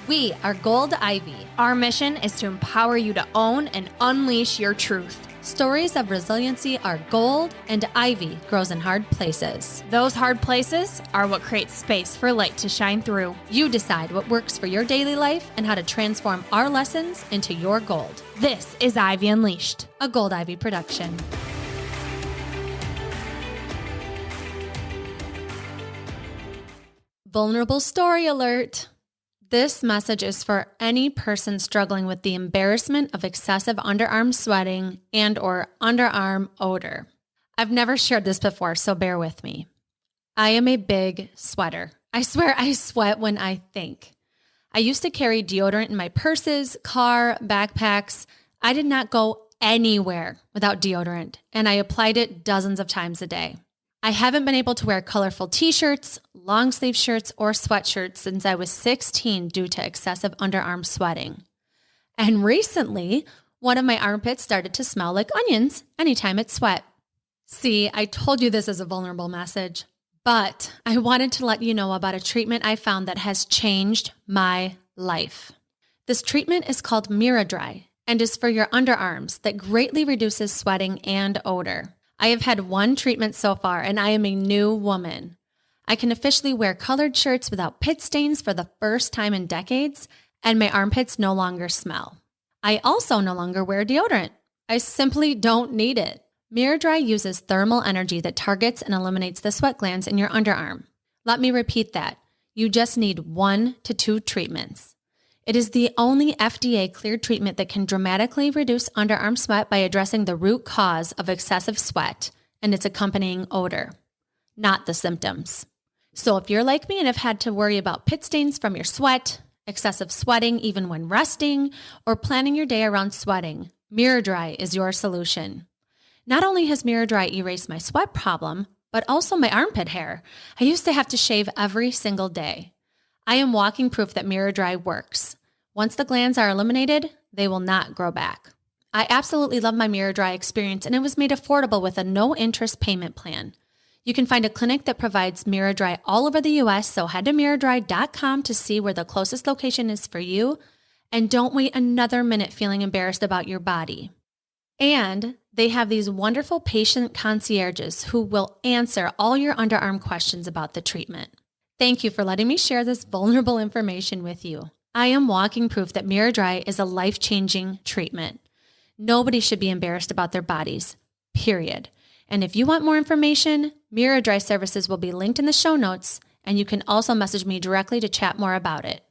We are Gold Ivy. Our mission is to empower you to own and unleash your truth. Stories of resiliency are gold, and ivy grows in hard places. Those hard places are what create space for light to shine through. You decide what works for your daily life and how to transform our lessons into your gold. This is Ivy Unleashed, a Gold Ivy production. Vulnerable story alert. This message is for any person struggling with the embarrassment of excessive underarm sweating and or underarm odor. I've never shared this before, so bear with me. I am a big sweater. I swear I sweat when I think. I used to carry deodorant in my purses, car, backpacks. I did not go anywhere without deodorant, and I applied it dozens of times a day. I haven't been able to wear colorful t-shirts, long sleeve shirts, or sweatshirts since I was 16 due to excessive underarm sweating. And recently, one of my armpits started to smell like onions anytime it sweat. See, I told you this is a vulnerable message, but I wanted to let you know about a treatment I found that has changed my life. This treatment is called Miradry and is for your underarms that greatly reduces sweating and odor. I have had one treatment so far, and I am a new woman. I can officially wear colored shirts without pit stains for the first time in decades, and my armpits no longer smell. I also no longer wear deodorant. I simply don't need it. Miradry uses thermal energy that targets and eliminates the sweat glands in your underarm. Let me repeat that. You just need 1 to 2 treatments. It is the only FDA-cleared treatment that can dramatically reduce underarm sweat by addressing the root cause of excessive sweat and its accompanying odor, not the symptoms. So if you're like me and have had to worry about pit stains from your sweat, excessive sweating even when resting, or planning your day around sweating, Miradry is your solution. Not only has Miradry erased my sweat problem, but also my armpit hair. I used to have to shave every single day. I am walking proof that Miradry works. Once the glands are eliminated, they will not grow back. I absolutely love my Miradry experience, and it was made affordable with a no-interest payment plan. You can find a clinic that provides Miradry all over the U.S., so head to miradry.com to see where the closest location is for you, and don't wait another minute feeling embarrassed about your body. And they have these wonderful patient concierges who will answer all your underarm questions about the treatment. Thank you for letting me share this vulnerable information with you. I am walking proof that Miradry is a life-changing treatment. Nobody should be embarrassed about their bodies, period. And if you want more information, Miradry services will be linked in the show notes, and you can also message me directly to chat more about it.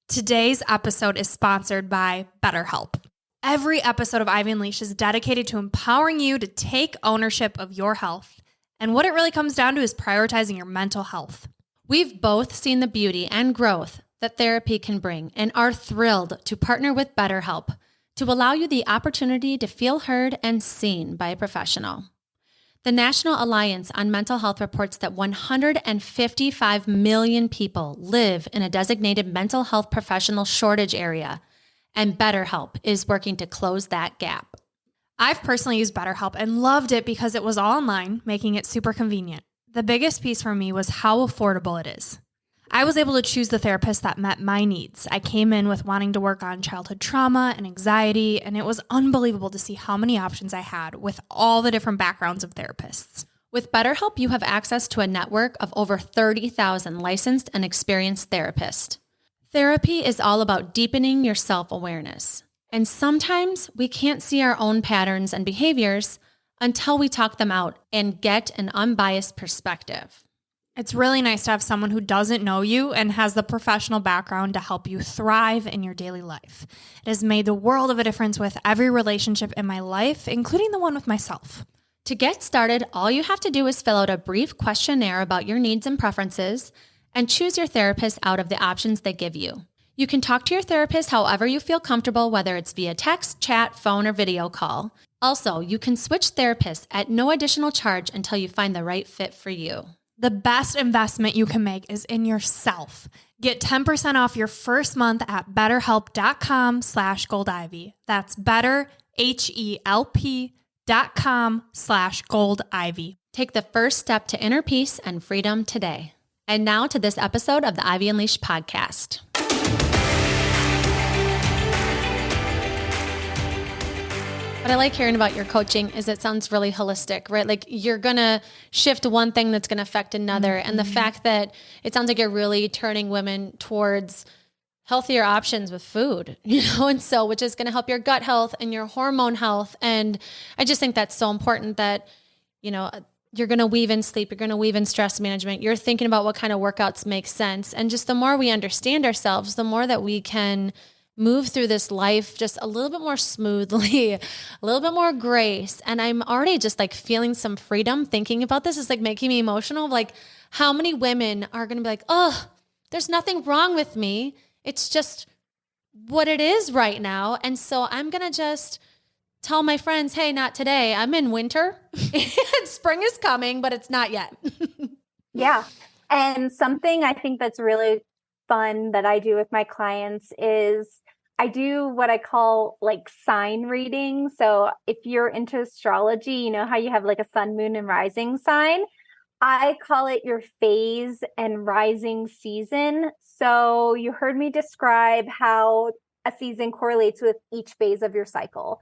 Today's episode is sponsored by BetterHelp. Every episode of Ivy Unleashed is dedicated to empowering you to take ownership of your health. And what it really comes down to is prioritizing your mental health. We've both seen the beauty and growth that therapy can bring and are thrilled to partner with BetterHelp to allow you the opportunity to feel heard and seen by a professional. The National Alliance on Mental Health reports that 155 million people live in a designated mental health professional shortage area, and BetterHelp is working to close that gap. I've personally used BetterHelp and loved it because it was all online, making it super convenient. The biggest piece for me was how affordable it is. I was able to choose the therapist that met my needs. I came in with wanting to work on childhood trauma and anxiety, and it was unbelievable to see how many options I had with all the different backgrounds of therapists. With BetterHelp, you have access to a network of over 30,000 licensed and experienced therapists. Therapy is all about deepening your self-awareness. And sometimes we can't see our own patterns and behaviors until we talk them out and get an unbiased perspective. It's really nice to have someone who doesn't know you and has the professional background to help you thrive in your daily life. It has made the world of a difference with every relationship in my life, including the one with myself. To get started, all you have to do is fill out a brief questionnaire about your needs and preferences and choose your therapist out of the options they give you. You can talk to your therapist however you feel comfortable, whether it's via text, chat, phone, or video call. Also, you can switch therapists at no additional charge until you find the right fit for you. The best investment you can make is in yourself. Get 10% off your first month at betterhelp.com/goldivy. That's betterhelp.com/goldivy. Take the first step to inner peace and freedom today. And now to this episode of the Ivy Unleashed podcast. What I like hearing about your coaching is it sounds really holistic, right? Like you're going to shift one thing that's going to affect another. Mm-hmm. And the fact that it sounds like you're really turning women towards healthier options with food, and so, which is going to help your gut health and your hormone health. And I just think that's so important that, you're going to weave in sleep, you're going to weave in stress management, you're thinking about what kind of workouts make sense. And just the more we understand ourselves, the more that we can move through this life just a little bit more smoothly, a little bit more grace. And I'm already just like feeling some freedom thinking about this. It's like making me emotional. Like how many women are going to be like, oh, there's nothing wrong with me. It's just what it is right now. And so I'm going to just tell my friends, hey, not today. I'm in winter. Spring is coming, but it's not yet. Yeah. And something I think that's really fun that I do with my clients is I do what I call like sign reading. So if you're into astrology, you know how you have like a sun, moon, and rising sign? I call it your phase and rising season. So you heard me describe how a season correlates with each phase of your cycle.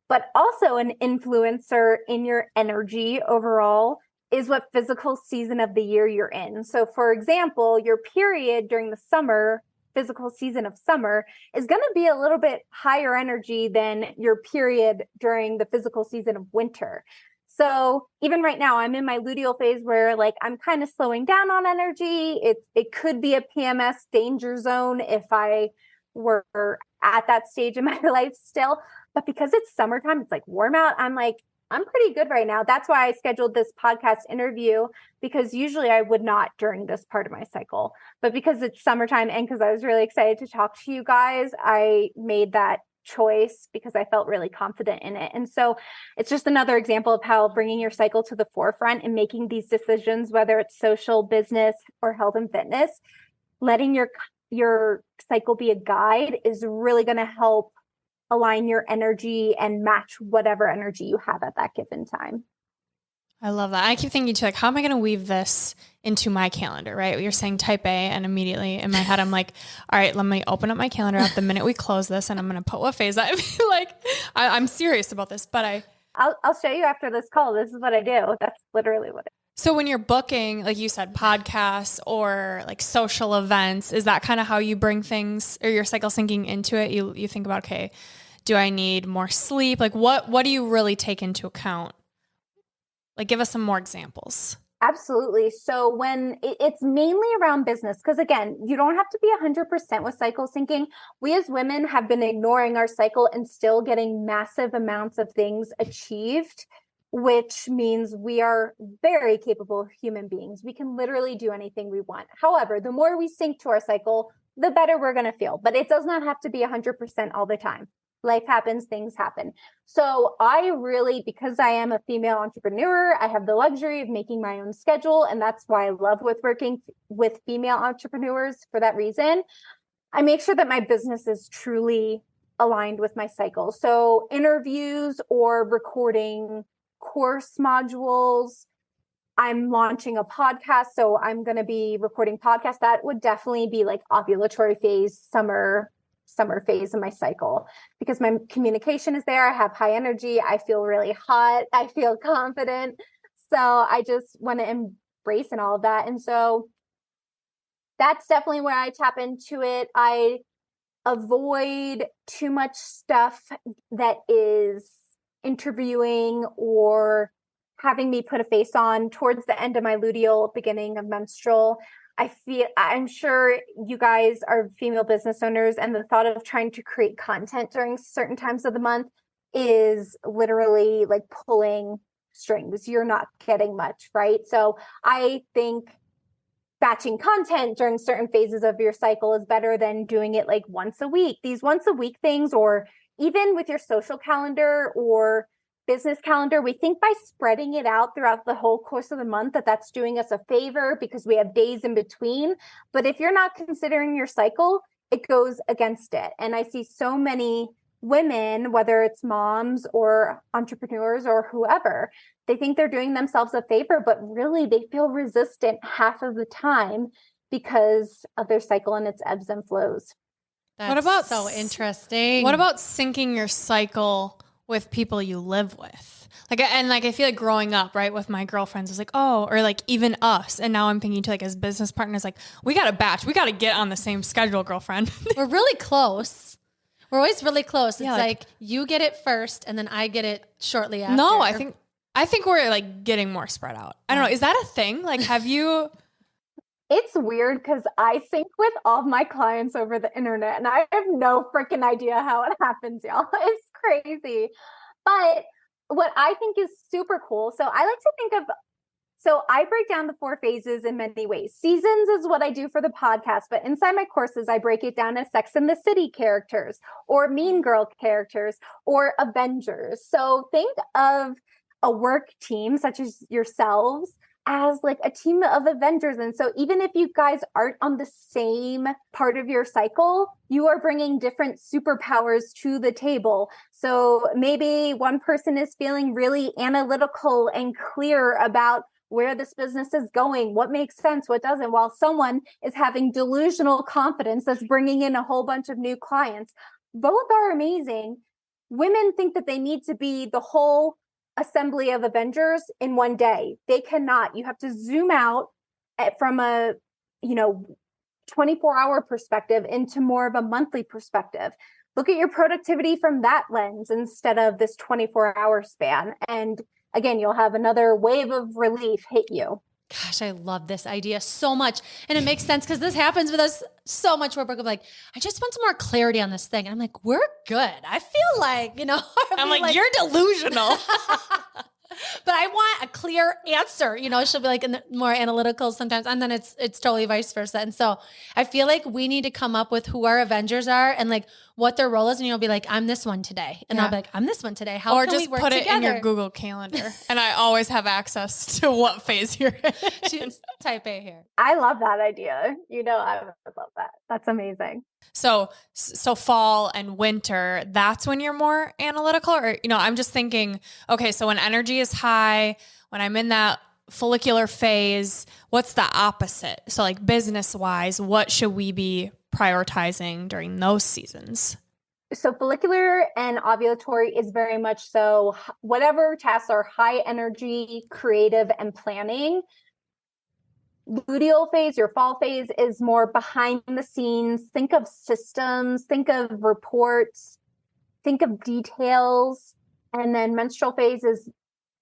But also an influencer in your energy overall is what physical season of the year you're in. So for example, your period during the summer, physical season of summer, is going to be a little bit higher energy than your period during the physical season of winter. So even right now, I'm in my luteal phase where like I'm kind of slowing down on energy. It could be a PMS danger zone if I were at that stage in my life still. But because it's summertime, it's like warm out. I'm pretty good right now. That's why I scheduled this podcast interview, because usually I would not during this part of my cycle. But because it's summertime and because I was really excited to talk to you guys, I made that choice because I felt really confident in it. And so it's just another example of how bringing your cycle to the forefront and making these decisions, whether it's social, business, or health and fitness, letting your cycle be a guide is really going to help align your energy and match whatever energy you have at that given time. I love that. I keep thinking too, like, how am I going to weave this into my calendar, right? You're saying type A, and immediately in my head, I'm like, all right, let me open up my calendar at the minute we close this, and I'm going to put what phase I feel like. I'm serious about this, but I'll show you after this call. This is what I do. That's literally what it is. So when you're booking, like you said, podcasts or like social events, is that kind of how you bring things or your cycle syncing into it? You think about, okay, do I need more sleep? Like what do you really take into account? Like give us some more examples. Absolutely. So when it's mainly around business, because again, you don't have to be 100% with cycle syncing. We as women have been ignoring our cycle and still getting massive amounts of things achieved, which means we are very capable human beings. We can literally do anything we want. However, the more we sync to our cycle, the better we're going to feel. But it does not have to be 100% all the time. Life happens, things happen. So I really, because I am a female entrepreneur, I have the luxury of making my own schedule. And that's why I love working with female entrepreneurs for that reason. I make sure that my business is truly aligned with my cycle. So interviews or recording course modules. I'm launching a podcast. So I'm going to be recording podcasts. That would definitely be like ovulatory phase, summer phase of my cycle, because my communication is there. I have high energy. I feel really hot. I feel confident. So I just want to embrace and all of that. And so that's definitely where I tap into it. I avoid too much stuff that is interviewing or having me put a face on towards the end of my luteal, beginning of menstrual. I'm sure you guys are female business owners, and the thought of trying to create content during certain times of the month is literally like pulling strings. You're not getting much, right? So I think batching content during certain phases of your cycle is better than doing it like once a week. These once a week things, or even with your social calendar or business calendar, we think by spreading it out throughout the whole course of the month that's doing us a favor because we have days in between. But if you're not considering your cycle, it goes against it. And I see so many women, whether it's moms or entrepreneurs or whoever, they think they're doing themselves a favor, but really they feel resistant half of the time because of their cycle and its ebbs and flows. That's so interesting. What about syncing your cycle with people you live with? I feel like growing up, right, with my girlfriends, it's like, oh, or like even us. And now I'm thinking to like as business partners, like we got to batch. We got to get on the same schedule, girlfriend. We're really close. We're always really close. It's like you get it first and then I get it shortly after. No, I think we're like getting more spread out. I don't know. Is that a thing? Like, have you... It's weird because I sync with all of my clients over the internet and I have no freaking idea how it happens, y'all. It's crazy. But what I think is super cool. So I like to think of, so I break down the 4 phases in many ways. Seasons is what I do for the podcast, but inside my courses, I break it down as Sex and the City characters or Mean Girl characters or Avengers. So think of a work team such as yourselves as like a team of Avengers. And so even if you guys aren't on the same part of your cycle, you are bringing different superpowers to the table. So maybe one person is feeling really analytical and clear about where this business is going, what makes sense, what doesn't, while someone is having delusional confidence that's bringing in a whole bunch of new clients. Both are amazing. Women think that they need to be the whole assembly of Avengers in one day. They cannot. You have to zoom out from a 24-hour perspective into more of a monthly perspective. Look at your productivity from that lens instead of this 24-hour span. And again, you'll have another wave of relief hit you. Gosh, I love this idea so much. And it makes sense because this happens with us so much where we're like, I just want some more clarity on this thing. And I'm like, we're good. I feel like, I'm like, you're delusional. But I want a clear answer. She'll be like more analytical sometimes. And then it's totally vice versa. And so I feel like we need to come up with who our Avengers are and like what their role is. And you'll be like, I'm this one today. And I'll be like, I'm this one today. How can we work together? Or just put it in your Google Calendar. And I always have access to what phase you're in. She's type A here. I love that idea. I love that. That's amazing. So fall and winter, that's when you're more analytical, or, I'm just thinking, okay, so when energy is high, when I'm in that follicular phase, what's the opposite? So like business wise, what should we be prioritizing during those seasons? So follicular and ovulatory is very much so whatever tasks are high energy, creative, and planning. Luteal phase, your fall phase, is more behind the scenes. Think of systems, think of reports, think of details. And then menstrual phase is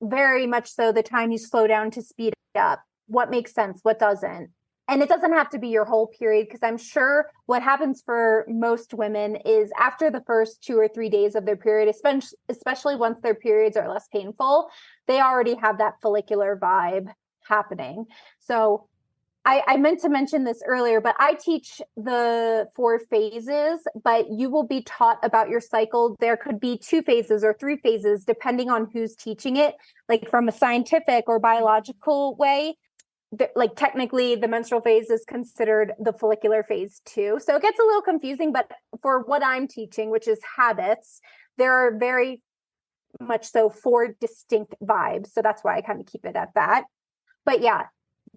very much so the time you slow down to speed up. What makes sense, what doesn't. And it doesn't have to be your whole period, because I'm sure what happens for most women is after the first 2 or 3 days of their period, especially once their periods are less painful, they already have that follicular vibe happening. So I meant to mention this earlier, but I teach the 4 phases, but you will be taught about your cycle. There could be 2 phases or 3 phases, depending on who's teaching it, like from a scientific or biological way. Like technically the menstrual phase is considered the follicular phase too. So it gets a little confusing, but for what I'm teaching, which is habits, there are very much so 4 distinct vibes. So that's why I kind of keep it at that. But yeah,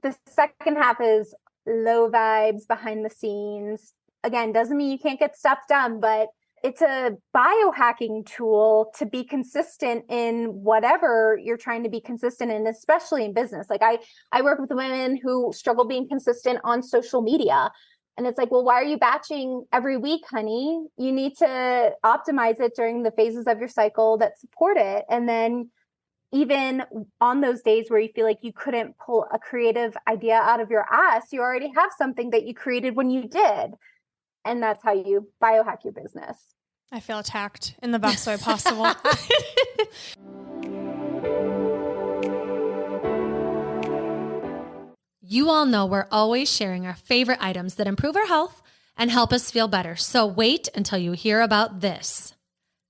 the second half is low vibes, behind the scenes. Again, doesn't mean you can't get stuff done, but it's a biohacking tool to be consistent in whatever you're trying to be consistent in, especially in business. Like I work with women who struggle being consistent on social media. And it's like, well, why are you batching every week, honey? You need to optimize it during the phases of your cycle that support it. And then even on those days where you feel like you couldn't pull a creative idea out of your ass, you already have something that you created when you did. And that's how you biohack your business. I feel attacked in the best way possible. You all know we're always sharing our favorite items that improve our health and help us feel better. So wait until you hear about this.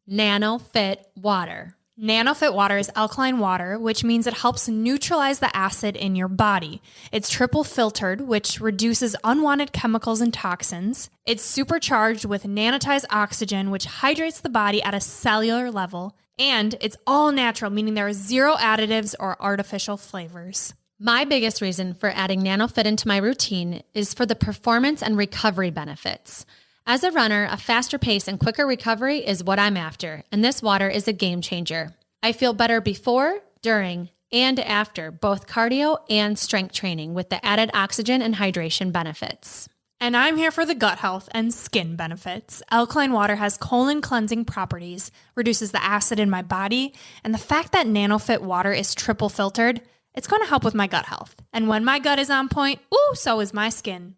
NanoFit water. NanoFit water is alkaline water, which means it helps neutralize the acid in your body. It's triple filtered, which reduces unwanted chemicals and toxins. It's supercharged with nanotized oxygen, which hydrates the body at a cellular level. And it's all natural, meaning there are zero additives or artificial flavors. My biggest reason for adding NanoFit into my routine is for the performance and recovery benefits. As a runner, a faster pace and quicker recovery is what I'm after, and this water is a game changer. I feel better before, during, and after both cardio and strength training with the added oxygen and hydration benefits. And I'm here for the gut health and skin benefits. Alkaline water has colon cleansing properties, reduces the acid in my body, and the fact that NanoFit water is triple filtered, it's going to help with my gut health. And when my gut is on point, so is my skin.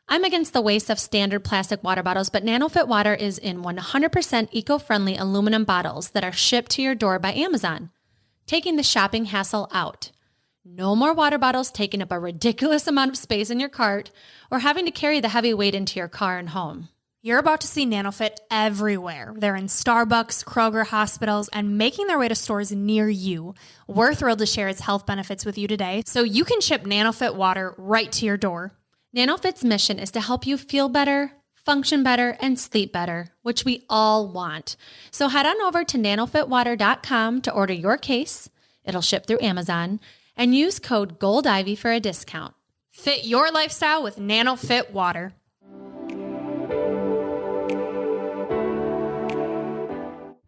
I'm against the waste of standard plastic water bottles, but NanoFit water is in 100% eco-friendly aluminum bottles that are shipped to your door by Amazon, taking the shopping hassle out. No more water bottles taking up a ridiculous amount of space in your cart or having to carry the heavy weight into your car and home. You're about to see NanoFit everywhere. They're in Starbucks, Kroger, hospitals, and making their way to stores near you. We're thrilled to share its health benefits with you today, so you can ship NanoFit water right to your door. NanoFit's mission is to help you feel better, function better, and sleep better, which we all want. So head on over to nanofitwater.com to order your case. It'll ship through Amazon, and use code GOLDIVY for a discount. Fit your lifestyle with NanoFit water.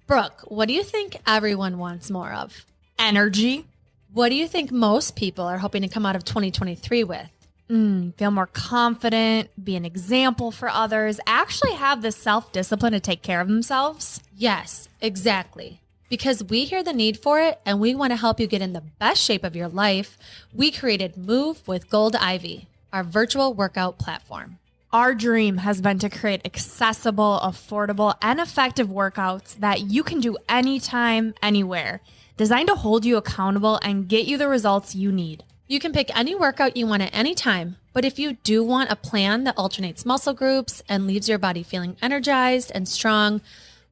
Brooke, what do you think everyone wants more of? Energy. What do you think most people are hoping to come out of 2023 with? Feel more confident, be an example for others, actually have the self-discipline to take care of themselves. Yes, exactly. Because we hear the need for it and we want to help you get in the best shape of your life, we created Move with Gold Ivy, our virtual workout platform. Our dream has been to create accessible, affordable, and effective workouts that you can do anytime, anywhere, designed to hold you accountable and get you the results you need. You can pick any workout you want at any time, but if you do want a plan that alternates muscle groups and leaves your body feeling energized and strong,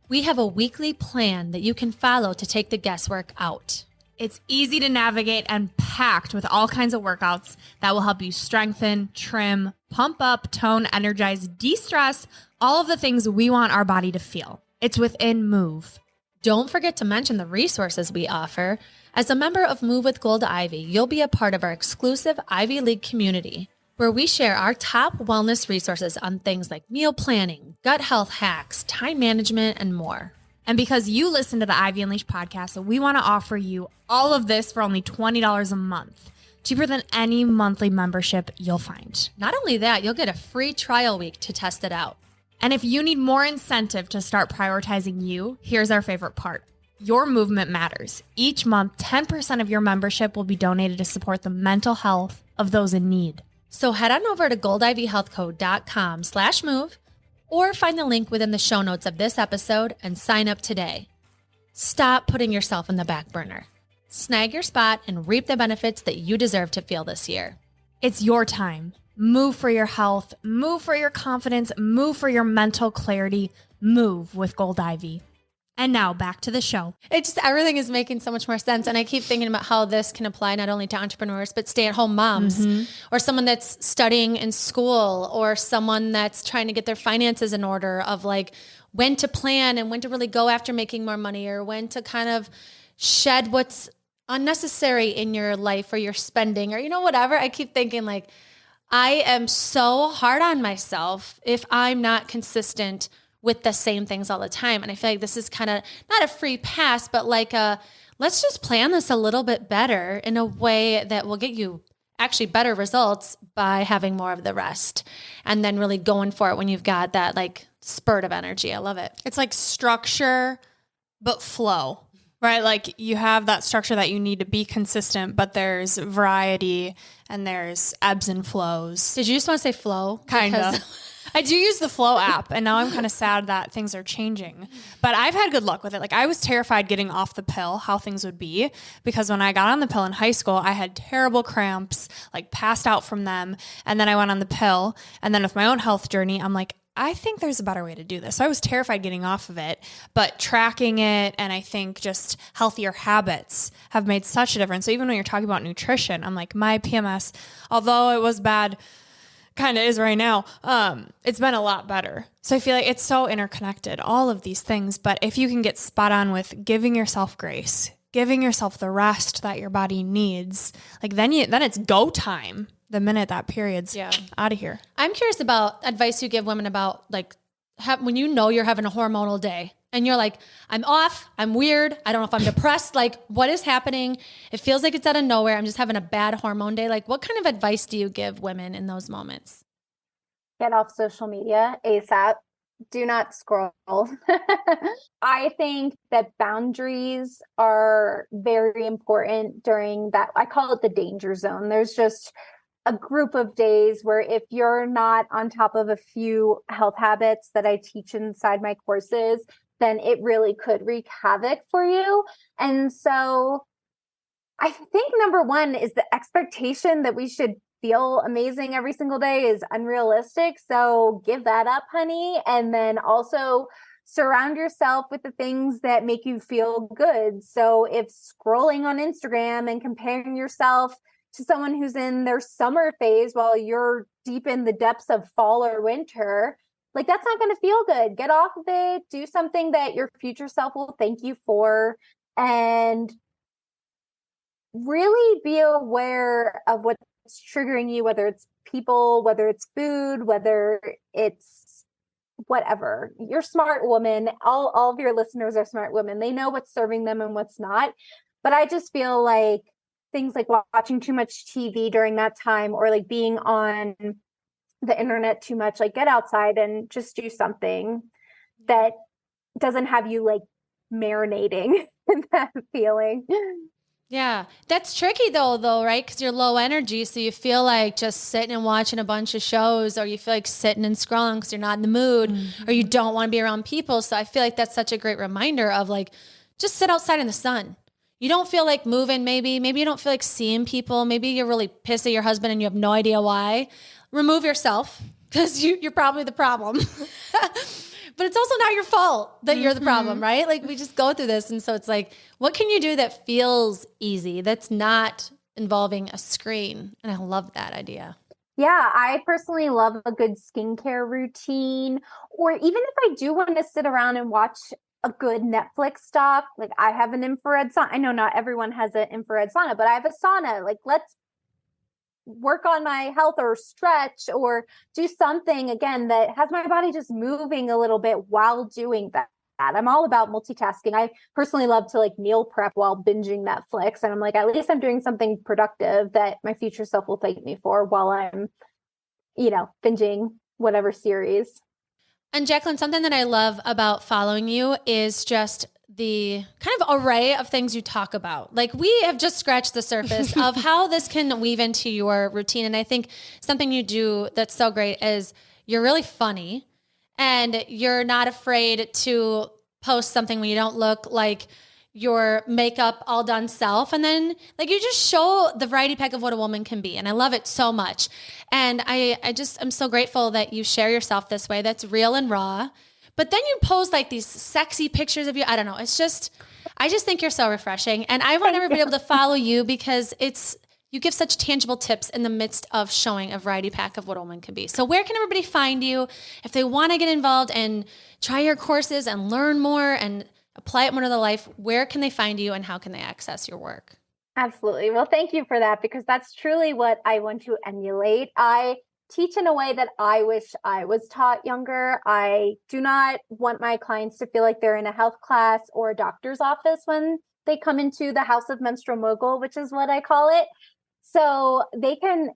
we have a weekly plan that you can follow to take the guesswork out. It's easy to navigate and packed with all kinds of workouts that will help you strengthen, trim, pump up, tone, energize, de-stress, all of the things we want our body to feel. It's within Move. Don't forget to mention the resources we offer. As a member of Move with Gold Ivy, you'll be a part of our exclusive Ivy League community, where we share our top wellness resources on things like meal planning, gut health hacks, time management, and more. And because you listen to the Ivy Unleashed podcast, we want to offer you all of this for only $20 a month, cheaper than any monthly membership you'll find. Not only that, you'll get a free trial week to test it out. And if you need more incentive to start prioritizing you, here's our favorite part. Your movement matters. Each month, 10% of your membership will be donated to support the mental health of those in need. So head on over to goldivyhealthco.com/move or find the link within the show notes of this episode and sign up today. Stop putting yourself in the back burner. Snag your spot and reap the benefits that you deserve to feel this year. It's your time. Move for your health. Move for your confidence. Move for your mental clarity. Move with Gold Ivy. And now back to the show. Everything is making so much more sense. And I keep thinking about how this can apply not only to entrepreneurs, but stay-at-home moms or someone that's studying in school or someone that's trying to get their finances in order of like when to plan and when to really go after making more money or when to kind of shed what's unnecessary in your life or your spending or, whatever. I keep thinking like, I am so hard on myself if I'm not consistent with the same things all the time. And I feel like this is kind of not a free pass, but like let's just plan this a little bit better in a way that will get you actually better results by having more of the rest and then really going for it when you've got that like spurt of energy. I love it. It's like structure, but flow, right? Like you have that structure that you need to be consistent, but there's variety and there's ebbs and flows. Did you just want to say flow? Kind of. I do use the Flow app, and now I'm kind of sad that things are changing. But I've had good luck with it. Like I was terrified getting off the pill, how things would be, because when I got on the pill in high school, I had terrible cramps, like passed out from them. And then I went on the pill. And then with my own health journey, I'm like, I think there's a better way to do this. So I was terrified getting off of it, but tracking it and I think just healthier habits have made such a difference. So even when you're talking about nutrition, I'm like, my PMS, although it was bad, kind of is right now, it's been a lot better. So I feel like it's so interconnected, all of these things. But if you can get spot on with giving yourself grace, giving yourself the rest that your body needs, like then it's go time. The minute that period's out of here. I'm curious about advice you give women about like when you know you're having a hormonal day and you're like, I'm off, I'm weird, I don't know if I'm depressed, like what is happening? It feels like it's out of nowhere. I'm just having a bad hormone day. Like what kind of advice do you give women in those moments? Get off social media ASAP. Do not scroll. I think that boundaries are very important during that. I call it the danger zone. There's just a group of days where if you're not on top of a few health habits that I teach inside my courses, then it really could wreak havoc for you. And so I think number one is the expectation that we should feel amazing every single day is unrealistic. So give that up, honey. And then also surround yourself with the things that make you feel good. So if scrolling on Instagram and comparing yourself to someone who's in their summer phase while you're deep in the depths of fall or winter, like that's not going to feel good. Get off of it. Do something that your future self will thank you for. And really be aware of what's triggering you, whether it's people, whether it's food, whether it's whatever. You're a smart woman. All of your listeners are smart women. They know what's serving them and what's not. But I just feel like things like watching too much TV during that time or like being on the internet too much, like get outside and just do something that doesn't have you like marinating in that feeling. Yeah, that's tricky though, right? Because you're low energy, so you feel like just sitting and watching a bunch of shows, or you feel like sitting and scrolling because you're not in the mood, or you don't want to be around people. So I feel like that's such a great reminder of like, just sit outside in the sun. You don't feel like moving, maybe you don't feel like seeing people. Maybe you're really pissed at your husband and you have no idea why. Remove yourself because you're probably the problem. But it's also not your fault that you're the problem, right? Like we just go through this. And so it's like, what can you do that feels easy, that's not involving a screen? And I love that idea. Yeah, I personally love a good skincare routine. Or even if I do want to sit around and watch a good Netflix doc, like I have an infrared sauna. I know not everyone has an infrared sauna, but I have a sauna. Like let's work on my health or stretch or do something again that has my body just moving a little bit while doing that. I'm all about multitasking. I personally love to like meal prep while binging Netflix. And I'm like, at least I'm doing something productive that my future self will thank me for while I'm, binging whatever series. And Jacqueline, something that I love about following you is just the kind of array of things you talk about. Like we have just scratched the surface of how this can weave into your routine. And I think something you do that's so great is you're really funny and you're not afraid to post something when you don't look like your makeup all done self. And then like you just show the variety pack of what a woman can be. And I love it so much. And I'm so grateful that you share yourself this way. That's real and raw. But then you post like these sexy pictures of you. I don't know. I just think you're so refreshing. And I want everybody able to follow you because you give such tangible tips in the midst of showing a variety pack of what a woman can be. So where can everybody find you if they want to get involved and try your courses and learn more and apply it more to their life? Where can they find you and how can they access your work? Absolutely. Well, thank you for that because that's truly what I want to emulate. I teach in a way that I wish I was taught younger. I do not want my clients to feel like they're in a health class or a doctor's office when they come into the house of Menstrual Mogul, which is what I call it. So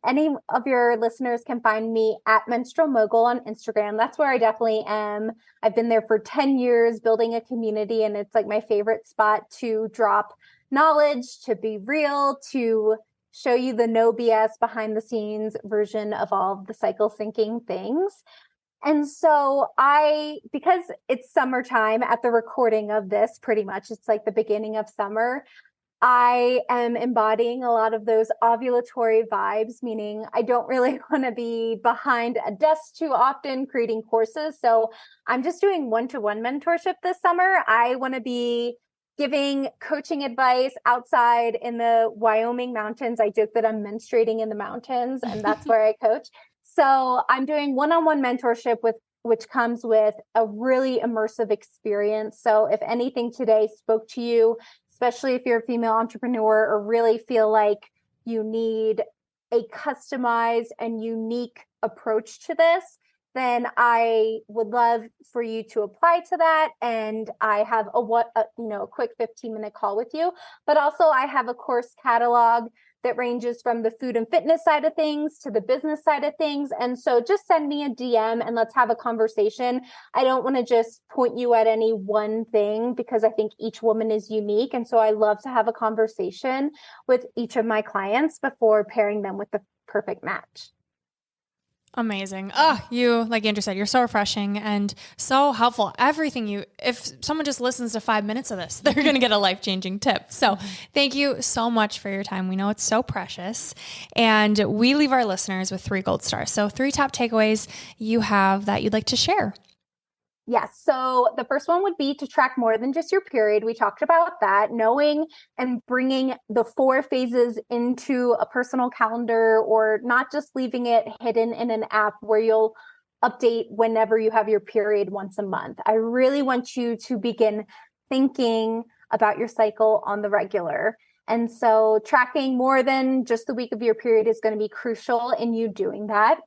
any of your listeners can find me at Menstrual Mogul on Instagram. That's where I definitely am. I've been there for 10 years building a community, and it's like my favorite spot to drop knowledge, to be real, to show you the no BS behind the scenes version of all of the cycle syncing things. And so because it's summertime at the recording of this, pretty much, it's like the beginning of summer, I am embodying a lot of those ovulatory vibes, meaning I don't really want to be behind a desk too often creating courses. So I'm just doing one-to-one mentorship this summer. I want to be giving coaching advice outside in the Wyoming mountains. I joke that I'm menstruating in the mountains, and that's where I coach. So I'm doing one-on-one mentorship which comes with a really immersive experience. So if anything today spoke to you, especially if you're a female entrepreneur or really feel like you need a customized and unique approach to this, then I would love for you to apply to that. And I have a quick 15-minute call with you. But also I have a course catalog that ranges from the food and fitness side of things to the business side of things. And so just send me a DM and let's have a conversation. I don't want to just point you at any one thing because I think each woman is unique. And so I love to have a conversation with each of my clients before pairing them with the perfect match. Amazing. Oh, you, like Andrew said, you're so refreshing and so helpful. If someone just listens to 5 minutes of this, they're going to get a life-changing tip. So thank you so much for your time. We know it's so precious. And we leave our listeners with 3 gold stars. So 3 top takeaways you have that you'd like to share. Yes. So the first one would be to track more than just your period. We talked about that, knowing and bringing the 4 phases into a personal calendar, or not just leaving it hidden in an app where you'll update whenever you have your period once a month. I really want you to begin thinking about your cycle on the regular. And so tracking more than just the week of your period is going to be crucial in you doing that.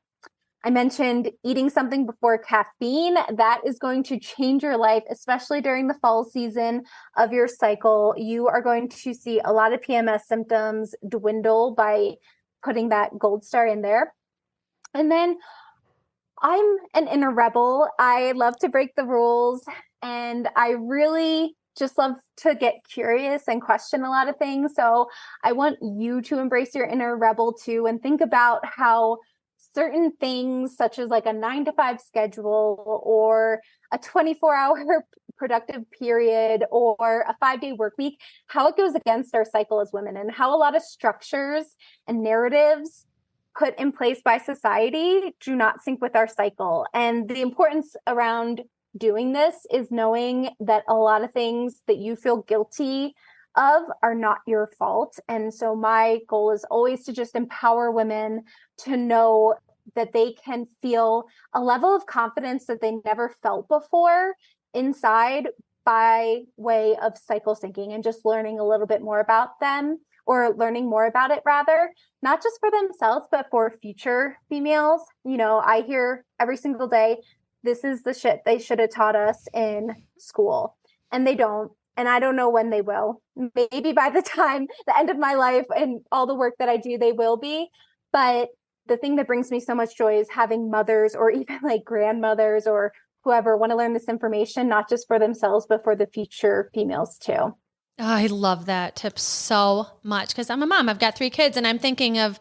I mentioned eating something before caffeine. That is going to change your life, especially during the fall season of your cycle. You are going to see a lot of PMS symptoms dwindle by putting that gold star in there. And then I'm an inner rebel. I love to break the rules, and I really just love to get curious and question a lot of things. So I want you to embrace your inner rebel too, and think about how certain things such as like a 9-to-5 schedule or a 24-hour productive period or a 5-day work week, how it goes against our cycle as women, and how a lot of structures and narratives put in place by society do not sync with our cycle. And the importance around doing this is knowing that a lot of things that you feel guilty of are not your fault. And so my goal is always to just empower women to know that they can feel a level of confidence that they never felt before inside by way of cycle syncing and just learning a little bit more about them, or learning more about it rather, not just for themselves, but for future females. You know, I hear every single day, this is the shit they should have taught us in school, and they don't. And I don't know when they will. Maybe by the time the end of my life and all the work that I do, they will be. But the thing that brings me so much joy is having mothers or even like grandmothers or whoever want to learn this information, not just for themselves, but for the future females too. Oh, I love that tip so much because I'm a mom. I've got 3 kids, and I'm thinking of,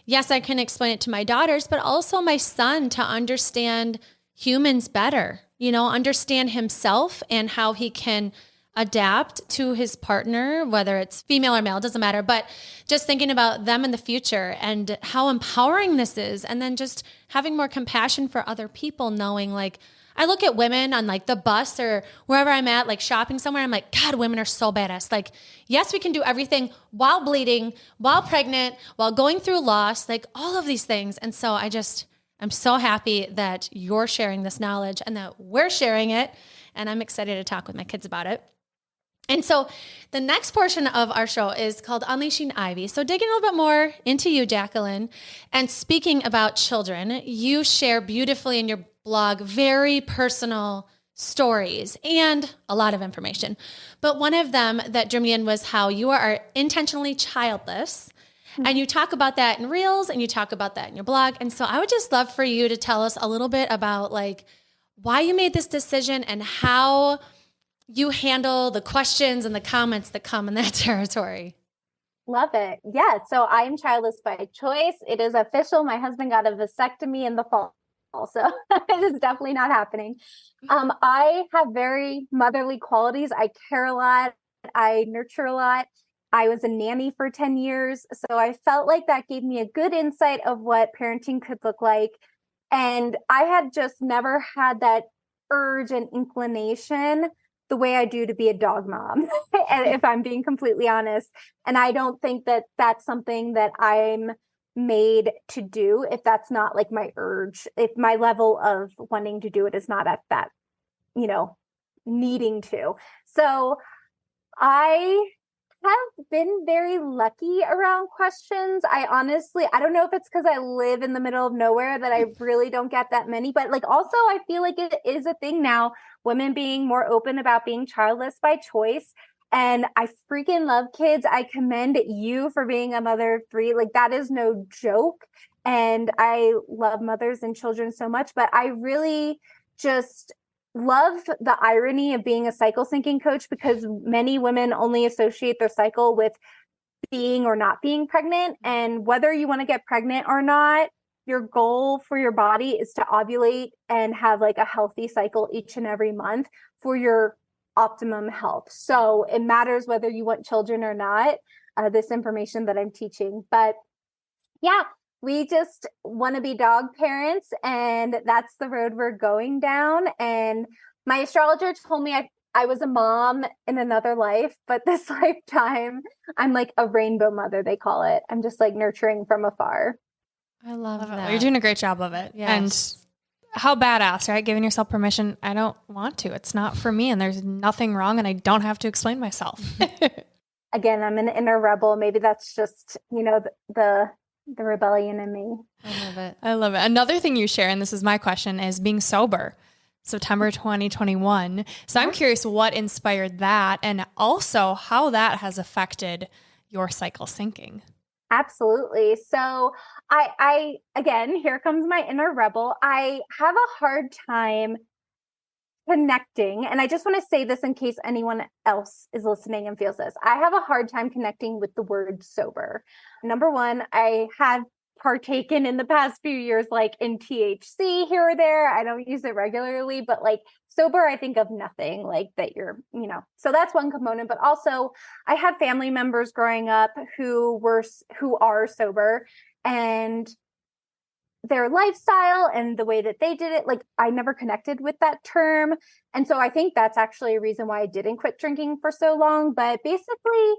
yes, I can explain it to my daughters, but also my son to understand humans better, understand himself and how he can adapt to his partner, whether it's female or male, doesn't matter, but just thinking about them in the future and how empowering this is. And then just having more compassion for other people, knowing like, I look at women on like the bus or wherever I'm at, like shopping somewhere. I'm like, God, women are so badass. Like, yes, we can do everything while bleeding, while pregnant, while going through loss, like all of these things. And so I'm so happy that you're sharing this knowledge and that we're sharing it. And I'm excited to talk with my kids about it. And so the next portion of our show is called Unleashing Ivy. So digging a little bit more into you, Jacqueline, and speaking about children, you share beautifully in your blog very personal stories and a lot of information. But one of them that drew me in was how you are intentionally childless. And you talk about that in Reels and you talk about that in your blog. And so I would just love for you to tell us a little bit about like why you made this decision and how you handle the questions and the comments that come in that territory. Love it. Yeah. So I am childless by choice. It is official. My husband got a vasectomy in the fall. So it is definitely not happening. I have very motherly qualities. I care a lot. I nurture a lot. I was a nanny for 10 years. So I felt like that gave me a good insight of what parenting could look like. And I had just never had that urge and inclination the way I do to be a dog mom, and if I'm being completely honest. And I don't think that that's something that I'm made to do if that's not like my urge, if my level of wanting to do it is not at that, needing to. So I have been very lucky around questions. I don't know if it's because I live in the middle of nowhere that I really don't get that many, but like also I feel like it is a thing now, women being more open about being childless by choice. And I freaking love kids. I commend you for being a mother of 3. Like that is no joke. And I love mothers and children so much, but I really just love the irony of being a cycle syncing coach, because many women only associate their cycle with being or not being pregnant. And whether you want to get pregnant or not, your goal for your body is to ovulate and have like a healthy cycle each and every month for your optimum health. So it matters whether you want children or not, this information that I'm teaching. But yeah, we just want to be dog parents, and that's the road we're going down. And my astrologer told me I was a mom in another life, but this lifetime, I'm like a rainbow mother, they call it. I'm just like nurturing from afar. I love that. Well, you're doing a great job of it. Yes. And how badass, right? Giving yourself permission. I don't want to. It's not for me, and there's nothing wrong, and I don't have to explain myself. Again, I'm an inner rebel. Maybe that's just, the rebellion in me. I love it. I love it. Another thing you share, and this is my question, is being sober. September 2021. So I'm curious what inspired that, and also how that has affected your cycle syncing. Absolutely. So I again, here comes my inner rebel. I have a hard time connecting, and I just want to say this in case anyone else is listening and feels this. I have a hard time connecting with the word sober. Number one, I have partaken in the past few years like in THC here or there. I don't use it regularly, but like sober, I think of nothing like that so that's one component. But also I have family members growing up who are sober, and their lifestyle and the way that they did it, like I never connected with that term. And so I think that's actually a reason why I didn't quit drinking for so long. But basically,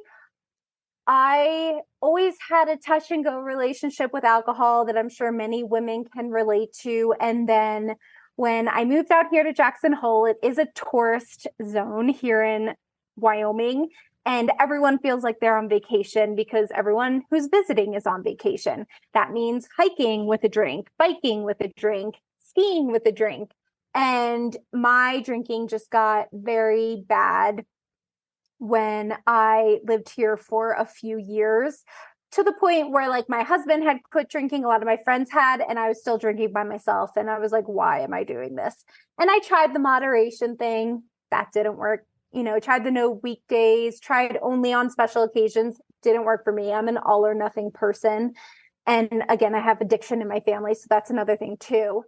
I always had a touch and go relationship with alcohol that I'm sure many women can relate to. And then when I moved out here to Jackson Hole, it is a tourist zone here in Wyoming. And everyone feels like they're on vacation because everyone who's visiting is on vacation. That means hiking with a drink, biking with a drink, skiing with a drink. And my drinking just got very bad when I lived here for a few years, to the point where like my husband had quit drinking, a lot of my friends had, and I was still drinking by myself. And I was like, why am I doing this? And I tried the moderation thing. That didn't work. Tried the no weekdays, tried only on special occasions. Didn't work for me. I'm an all or nothing person. And again, I have addiction in my family. So that's another thing too.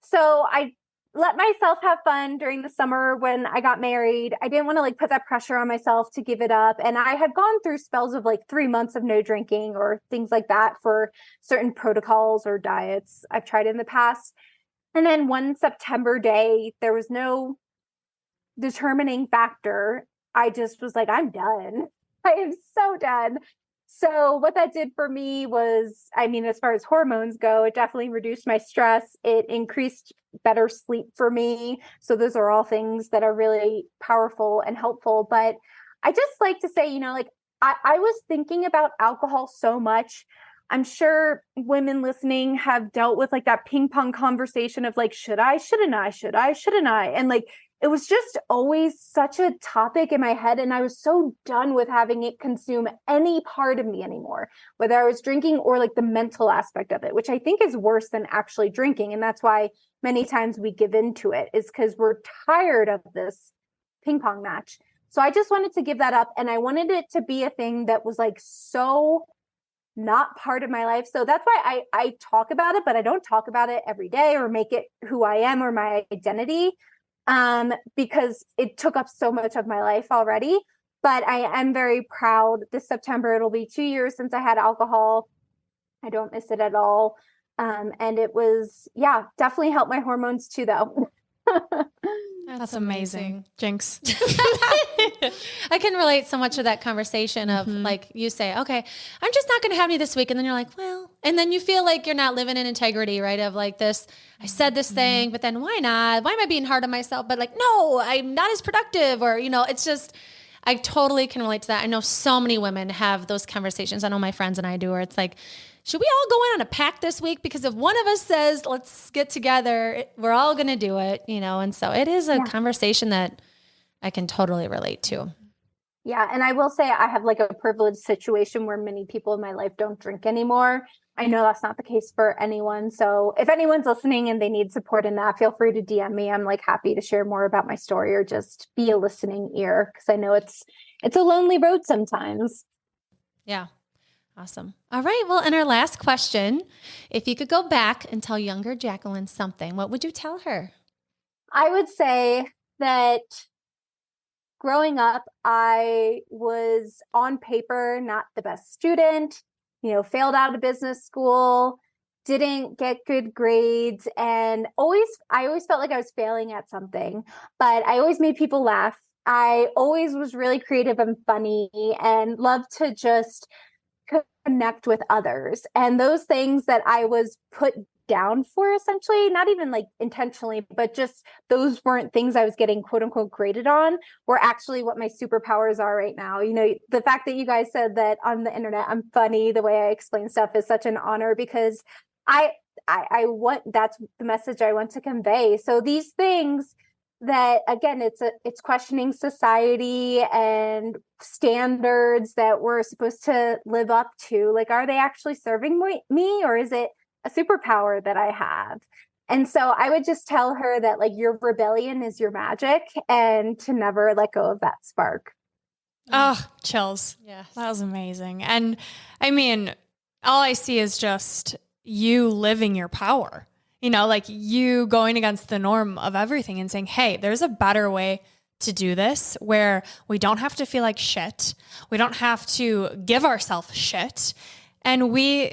So I let myself have fun during the summer when I got married. I didn't want to like put that pressure on myself to give it up. And I had gone through spells of like 3 months of no drinking or things like that for certain protocols or diets I've tried in the past. And then one September day, there was no determining factor. I just was like, I'm done. I am so done. So what that did for me was, as far as hormones go, it definitely reduced my stress. It increased better sleep for me. So those are all things that are really powerful and helpful. But I just like to say, I was thinking about alcohol so much. I'm sure women listening have dealt with like that ping pong conversation of like, should I, shouldn't I, should I, shouldn't I? And like, it was just always such a topic in my head. And I was so done with having it consume any part of me anymore, whether I was drinking or like the mental aspect of it, which I think is worse than actually drinking. And that's why many times we give into it, is because we're tired of this ping pong match. So I just wanted to give that up. And I wanted it to be a thing that was like so not part of my life. So that's why I talk about it, but I don't talk about it every day or make it who I am or my identity. Because it took up so much of my life already. But I am very proud. This September, it'll be 2 years since I had alcohol. I don't miss it at all. And it was, definitely helped my hormones too, though. That's amazing. Jinx. I can relate so much to that conversation of like you say, okay, I'm just not going to have any this week. And then you're like, well, and then you feel like you're not living in integrity, right? Of like this, I said this thing, but then why not? Why am I being hard on myself? But like, no, I'm not as productive, or, it's just, I totally can relate to that. I know so many women have those conversations. I know my friends and I do, where it's like, should we all go in on a pact this week? Because if one of us says, let's get together, we're all going to do it, And so it is a conversation that I can totally relate to. Yeah. And I will say I have like a privileged situation where many people in my life don't drink anymore. I know that's not the case for anyone. So if anyone's listening and they need support in that, feel free to DM me. I'm like happy to share more about my story or just be a listening ear, because I know it's a lonely road sometimes. Yeah. Awesome. All right. Well, and our last question, if you could go back and tell younger Jacqueline something, what would you tell her? I would say that growing up, I was on paper not the best student, failed out of business school, didn't get good grades, and I always felt like I was failing at something, but I always made people laugh. I always was really creative and funny and loved to just connect with others. And those things that I was put down for, essentially, not even like intentionally, but just those weren't things I was getting quote unquote graded on, were actually what my superpowers are right now. The fact that you guys said that on the internet I'm funny, the way I explain stuff, is such an honor, because I want, that's the message I want to convey. So these things that, again, it's questioning society and standards that we're supposed to live up to. Like, are they actually serving me, or is it a superpower that I have? And so I would just tell her that, like, your rebellion is your magic, and to never let go of that spark. Oh, chills. Yes. That was amazing. And I mean, all I see is just you living your power. Like you going against the norm of everything and saying, hey, there's a better way to do this, where we don't have to feel like shit. We don't have to give ourselves shit. And we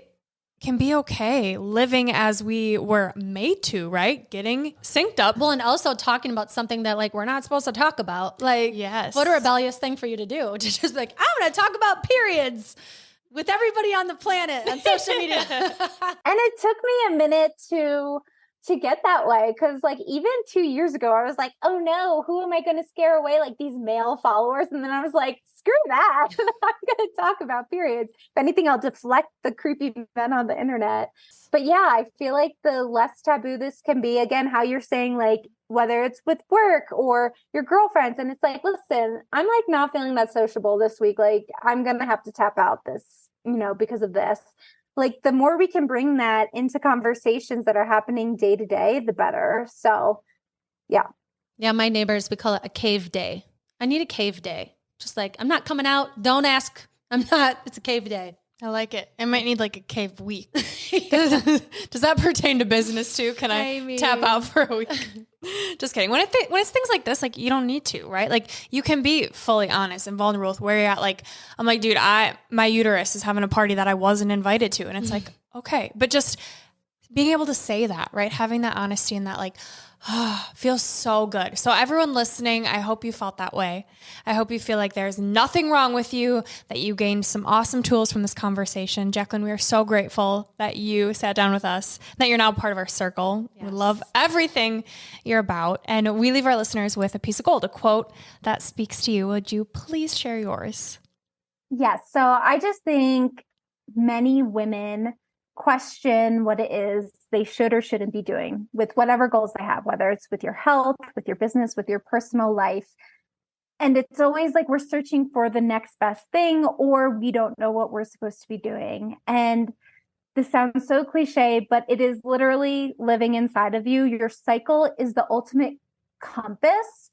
can be okay living as we were made to, right? Getting synced up. Well, and also talking about something that like we're not supposed to talk about. Like, yes. What a rebellious thing for you to do. To just be like, I'm going to talk about periods with everybody on the planet on social media. And it took me a minute to get that way, because like even 2 years ago I was like, oh no, who am I going to scare away, like these male followers? And then I was like, screw that. I'm going to talk about periods. If anything, I'll deflect the creepy men on the internet. But yeah, I feel like the less taboo this can be, again, how you're saying, like, whether it's with work or your girlfriends, and it's like, listen, I'm like not feeling that sociable this week, like I'm going to have to tap out this, because of this. Like, the more we can bring that into conversations that are happening day to day, the better. So, yeah. Yeah, my neighbors, we call it a cave day. I need a cave day. Just like, I'm not coming out. Don't ask. I'm not. It's a cave day. I like it. I might need like a cave week. Does that pertain to business too? Can I mean, tap out for a week? Just kidding. When it's things like this, like you don't need to, right? Like you can be fully honest and vulnerable with where you're at. Like, I'm like, dude, my uterus is having a party that I wasn't invited to. And it's like, okay. But just being able to say that, right? Having that honesty and that like, feels so good. So everyone listening, I hope you felt that way. I hope you feel like there's nothing wrong with you, that you gained some awesome tools from this conversation. Jacqueline, we are so grateful that you sat down with us, that you're now part of our circle. Yes. We love everything you're about. And we leave our listeners with a piece of gold, a quote that speaks to you. Would you please share yours? Yes. So I just think many women question what it is they should or shouldn't be doing with whatever goals they have, whether it's with your health, with your business, with your personal life. And it's always like we're searching for the next best thing, or we don't know what we're supposed to be doing. And this sounds so cliche, but it is literally living inside of you. Your cycle is the ultimate compass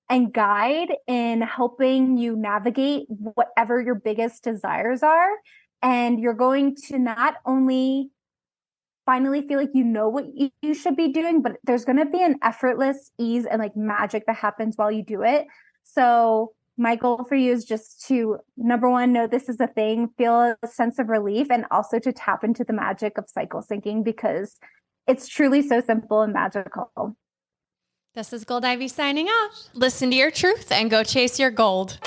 and guide in helping you navigate whatever your biggest desires are. And you're going to not only finally feel like you know what you should be doing, but there's going to be an effortless ease and like magic that happens while you do it. So My goal for you is just to, number one, know this is a thing, feel a sense of relief, and also to tap into the magic of cycle syncing because it's truly so simple and magical. This is Gold Ivy signing off. Listen to your truth and go chase your gold.